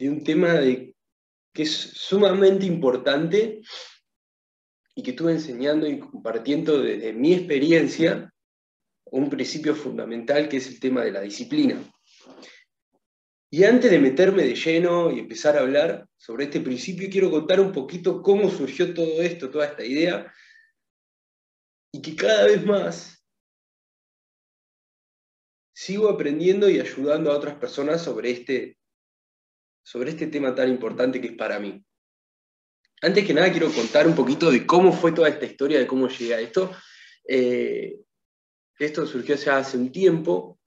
de un tema que es sumamente importante y que estuve enseñando y compartiendo desde mi experiencia un principio fundamental que es el tema de la disciplina. Y antes de meterme de lleno y empezar a hablar sobre este principio, quiero contar un poquito cómo surgió todo esto, toda esta idea, y que cada vez más sigo aprendiendo y ayudando a otras personas sobre este tema tan importante que es para mí. Antes que nada quiero contar un poquito de cómo fue toda esta historia, de cómo llegué a esto. Esto surgió ya hace un tiempo,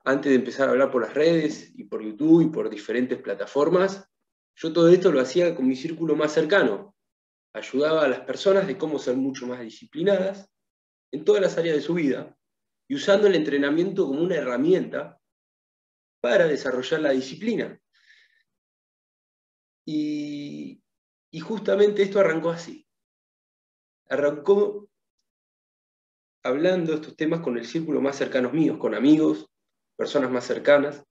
antes de empezar a hablar por las redes y por YouTube y por diferentes plataformas. Yo todo esto lo hacía con mi círculo más cercano. Ayudaba a las personas de cómo ser mucho más disciplinadas en todas las áreas de su vida y usando el entrenamiento como una herramienta para desarrollar la disciplina. Y justamente esto arrancó así. Arrancó hablando estos temas con el círculo más cercano míos, con amigos, personas más cercanas.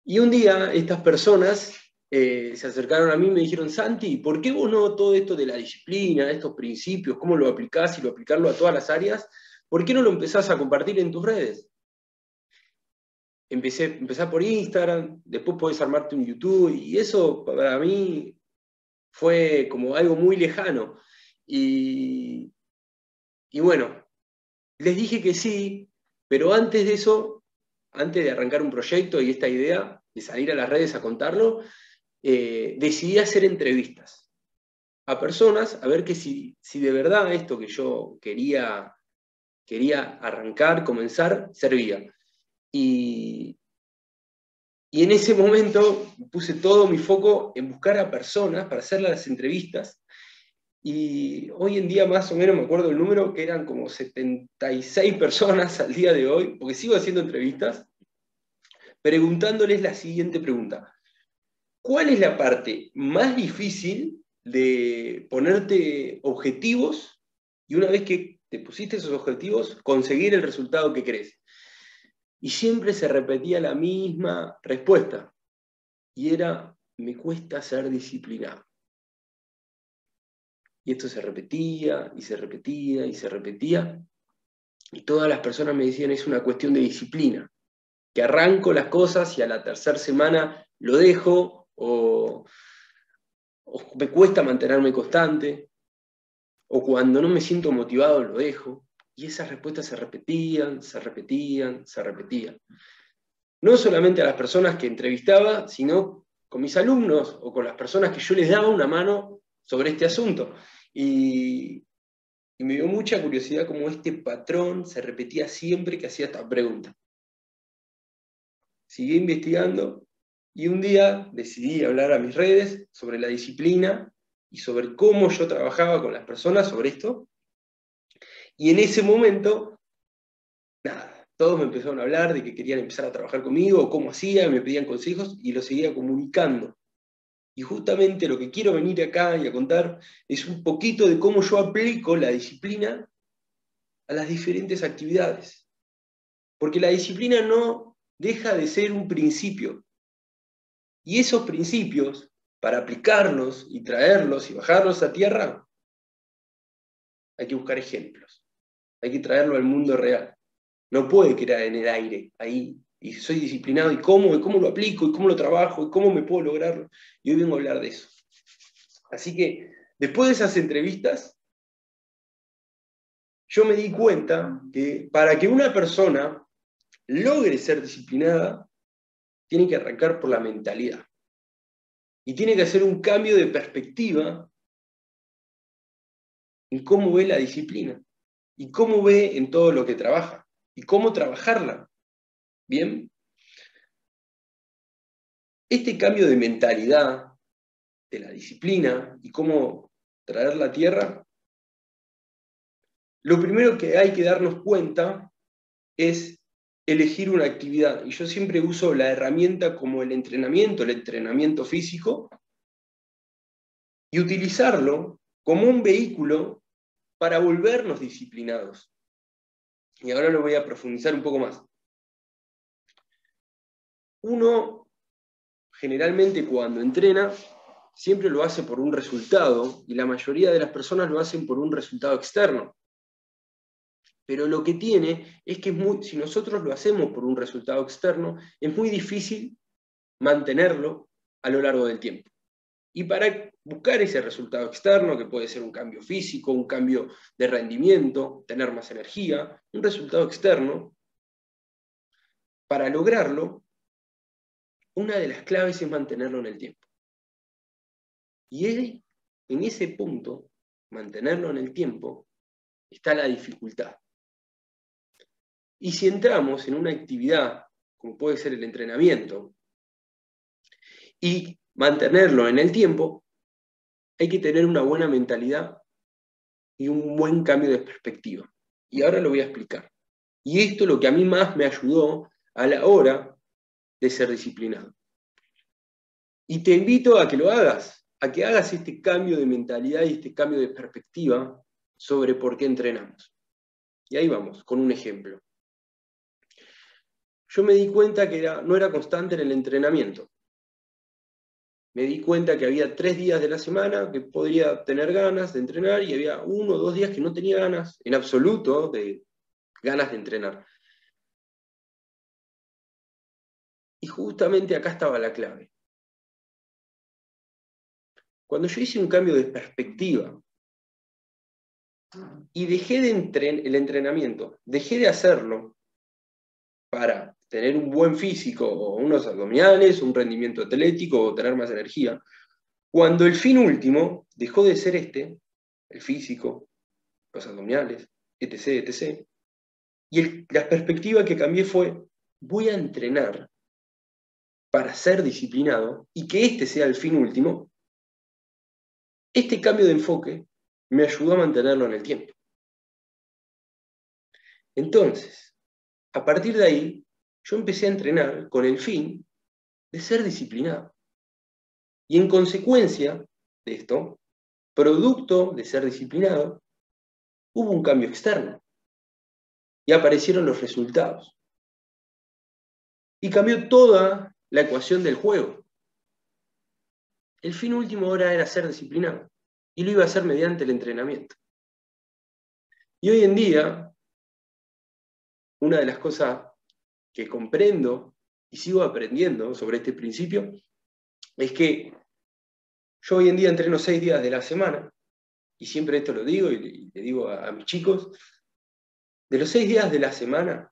Y un día estas personas se acercaron a mí y me dijeron: Santi, ¿por qué vos no todo esto de la disciplina, estos principios, cómo lo aplicás y lo aplicarlo a todas las áreas, ¿por qué no lo empezás a compartir en tus redes? Empezá por Instagram, después podés armarte un YouTube, y eso para mí fue como algo muy lejano. Y bueno, les dije que sí, pero antes de eso, antes de arrancar un proyecto y esta idea de salir a las redes a contarlo, decidí hacer entrevistas a personas a ver que si de verdad esto que yo quería arrancar, comenzar, servía. Y en ese momento puse todo mi foco en buscar a personas para hacer las entrevistas. Y hoy en día más o menos me acuerdo el número, que eran como 76 personas al día de hoy, porque sigo haciendo entrevistas, preguntándoles la siguiente pregunta: ¿cuál es la parte más difícil de ponerte objetivos y una vez que te pusiste esos objetivos, conseguir el resultado que querés? Y siempre se repetía la misma respuesta, y era: me cuesta ser disciplinado. Y esto se repetía, y se repetía, y se repetía, y todas las personas me decían: es una cuestión de disciplina, que arranco las cosas y a la tercera semana lo dejo, o me cuesta mantenerme constante, o cuando no me siento motivado lo dejo. Y esas respuestas se repetían, se repetían, se repetían. No solamente a las personas que entrevistaba, sino con mis alumnos o con las personas que yo les daba una mano sobre este asunto. Y me dio mucha curiosidad cómo este patrón se repetía siempre que hacía esta pregunta. Seguí investigando y un día decidí hablar a mis redes sobre la disciplina y sobre cómo yo trabajaba con las personas sobre esto. Y en ese momento, nada, todos me empezaron a hablar de que querían empezar a trabajar conmigo, o cómo hacía, me pedían consejos y lo seguía comunicando. Y justamente lo que quiero venir acá y a contar es un poquito de cómo yo aplico la disciplina a las diferentes actividades. Porque la disciplina no deja de ser un principio. Y esos principios, para aplicarlos y traerlos y bajarlos a tierra, hay que buscar ejemplos. Hay que traerlo al mundo real. No puede quedar en el aire, ahí, y soy disciplinado, y cómo lo aplico, y cómo lo trabajo, y cómo me puedo lograrlo. Y hoy vengo a hablar de eso. Así que, después de esas entrevistas, yo me di cuenta que para que una persona logre ser disciplinada, tiene que arrancar por la mentalidad. Y tiene que hacer un cambio de perspectiva en cómo ve la disciplina, y cómo ve en todo lo que trabaja, y cómo trabajarla. ¿Bien? Este cambio de mentalidad, de la disciplina, y cómo traerla a tierra, lo primero que hay que darnos cuenta es elegir una actividad. Y yo siempre uso la herramienta como el entrenamiento físico, y utilizarlo como un vehículo para volvernos disciplinados. Y ahora lo voy a profundizar un poco más. uno generalmente cuando entrena siempre lo hace por un resultado y la mayoría de las personas lo hacen por un resultado externo. Pero lo que tiene es que si nosotros lo hacemos por un resultado externo, es muy difícil mantenerlo a lo largo del tiempo. Y para buscar ese resultado externo, que puede ser un cambio físico, un cambio de rendimiento, tener más energía, un resultado externo, para lograrlo, una de las claves es mantenerlo en el tiempo. Y en ese punto, mantenerlo en el tiempo, está la dificultad. Y si entramos en una actividad, como puede ser el entrenamiento, y mantenerlo en el tiempo, hay que tener una buena mentalidad y un buen cambio de perspectiva. Y ahora lo voy a explicar. Y esto es lo que a mí más me ayudó a la hora de ser disciplinado. Y te invito a que lo hagas, a que hagas este cambio de mentalidad y este cambio de perspectiva sobre por qué entrenamos. Y ahí vamos, con un ejemplo. Yo me di cuenta que no era constante en el entrenamiento. Me di cuenta que había 3 días de la semana que podría tener ganas de entrenar y había 1 o 2 días que no tenía ganas, en absoluto, de ganas de entrenar. Y justamente acá estaba la clave. Cuando yo hice un cambio de perspectiva y dejé el entrenamiento, dejé de hacerlo para tener un buen físico o unos abdominales, un rendimiento atlético o tener más energía, cuando el fin último dejó de ser el físico, los abdominales, etc., etc., y la perspectiva que cambié fue, voy a entrenar para ser disciplinado y que este sea el fin último. Este cambio de enfoque me ayudó a mantenerlo en el tiempo. Entonces, a partir de ahí, yo empecé a entrenar con el fin de ser disciplinado. Y en consecuencia de esto, producto de ser disciplinado, hubo un cambio externo. Y aparecieron los resultados. Y cambió toda la ecuación del juego. El fin último ahora era ser disciplinado. Y lo iba a hacer mediante el entrenamiento. Y hoy en día, una de las cosas que comprendo y sigo aprendiendo sobre este principio es que yo hoy en día entreno 6 días de la semana, y siempre esto lo digo y le digo a mis chicos, de los 6 días de la semana,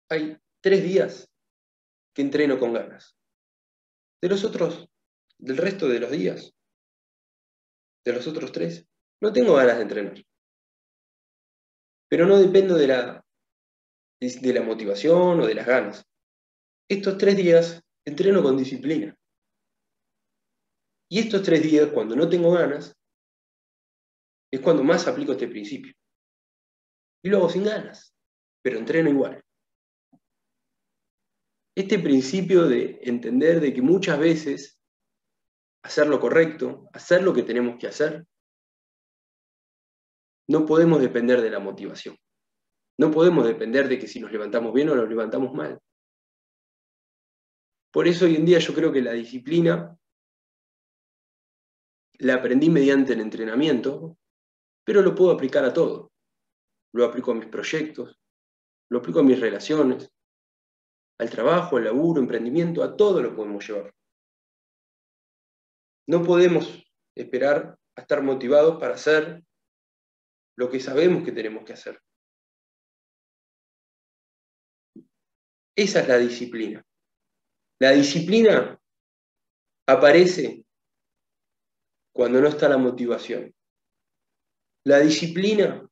hay 3 días que entreno con ganas. Del resto de los días, de los otros 3, no tengo ganas de entrenar. Pero no dependo de la motivación o de las ganas. Estos 3 días entreno con disciplina. Y estos 3 días, cuando no tengo ganas, es cuando más aplico este principio. Y lo hago sin ganas, pero entreno igual. Este principio de entender de que muchas veces hacer lo correcto, hacer lo que tenemos que hacer, no podemos depender de la motivación. No podemos depender de que si nos levantamos bien o nos levantamos mal. Por eso hoy en día yo creo que la disciplina la aprendí mediante el entrenamiento, pero lo puedo aplicar a todo. Lo aplico a mis proyectos, lo aplico a mis relaciones, al trabajo, al laburo, emprendimiento, a todo lo podemos llevar. No podemos esperar a estar motivados para hacer lo que sabemos que tenemos que hacer. Esa es la disciplina. La disciplina aparece cuando no está la motivación. La disciplina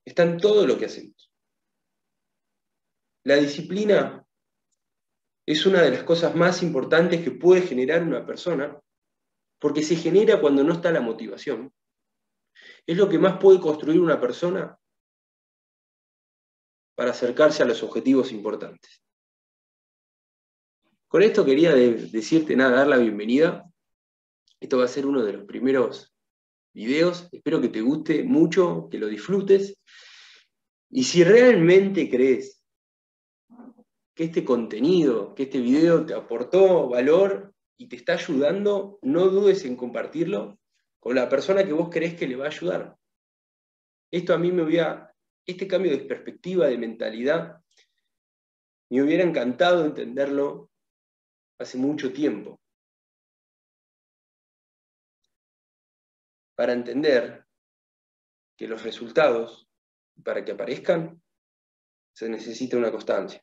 está en todo lo que hacemos. La disciplina es una de las cosas más importantes que puede generar una persona, porque se genera cuando no está la motivación. Es lo que más puede construir una persona para acercarse a los objetivos importantes. Con esto quería decirte dar la bienvenida. Esto va a ser uno de los primeros videos. Espero que te guste mucho, que lo disfrutes. Y si realmente crees que este contenido, que este video te aportó valor y te está ayudando, no dudes en compartirlo con la persona que vos creés que le va a ayudar. Esto a mí este cambio de perspectiva, de mentalidad, me hubiera encantado entenderlo hace mucho tiempo. Para entender que los resultados, para que aparezcan, se necesita una constancia.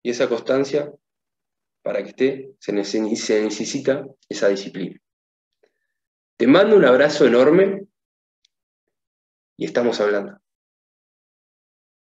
Y esa constancia, para que esté, se necesita esa disciplina. Te mando un abrazo enorme y estamos hablando.